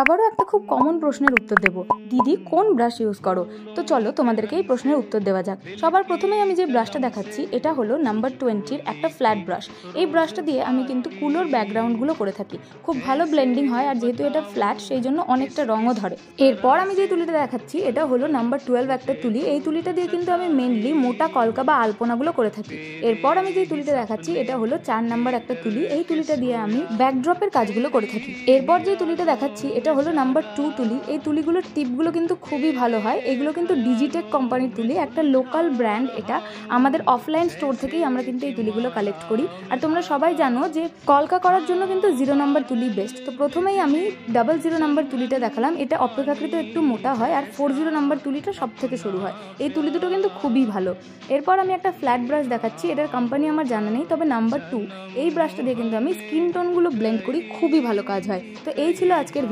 আবারও একটা খুব কমন প্রশ্নের উত্তর দেব, দিদি কোন ব্রাশ ইউজ করো? তো চলো তোমাদেরকে এই প্রশ্নের উত্তর দেওয়া যাক। সবার প্রথমেই আমি যে ব্রাশটা দেখাচ্ছি এটা হলো নাম্বার 20-র একটা ফ্ল্যাট ব্রাশ। এই ব্রাশটা দিয়ে আমি কিন্তু কুলোর ব্যাকগ্রাউন্ডগুলো করে থাকি, খুব ভালো ব্লেন্ডিং হয়, আর যেহেতু এটা ফ্ল্যাট সেই জন্য অনেকটা রঙও ধরে। এরপর আমি যে তুলিটা দেখাচ্ছি এটা হলো নাম্বার 12 একটা তুলি। এই তুলিটা দিয়ে কিন্তু আমি মেনলি মোটা কলকা বা আলপনাগুলো করে থাকি। এরপর আমি যে তুলিটা দেখাচ্ছি এটা হলো 4 নাম্বার একটা তুলি। এই তুলিটা দিয়ে আমি ব্যাকড্রপের কাজগুলো করে থাকি। এরপর যে তুলিটা দেখাচ্ছি এটা হলো নাম্বার 2 তুলি। এই তুলিগুলোর টিপগুলো কিন্তু খুবই ভালো হয়। এগুলো কিন্তু ডিজিটেক কোম্পানির তুলি, একটা লোকাল ব্র্যান্ড। এটা আমাদের অফলাইন স্টোর থেকেই আমরা কিন্তু এই তুলিগুলো কালেক্ট করি। আর তোমরা সবাই জানো যে কলকা করার জন্য কিন্তু 0 নাম্বার তুলি বেস্ট। তো প্রথমেই আমি 00 নাম্বার তুলিটা দেখালাম। এটা অপেক্ষাকৃত একটু মোটা হয়, আর 40 নাম্বার তুলিটা সব থেকে সরু হয়। এই তুলি দুটো কিন্তু খুবই ভালো। এরপর আমি একটা ফ্ল্যাট ব্রাশ দেখাচ্ছি। এটার কোম্পানি আমার জানা নেই, তবে নাম্বার 2 এই ব্রাশটা দিয়ে কিন্তু আমি স্কিন টোনগুলো ব্লেন্ড করি, খুবই ভালো কাজ হয়। তো এই ছিল আজকের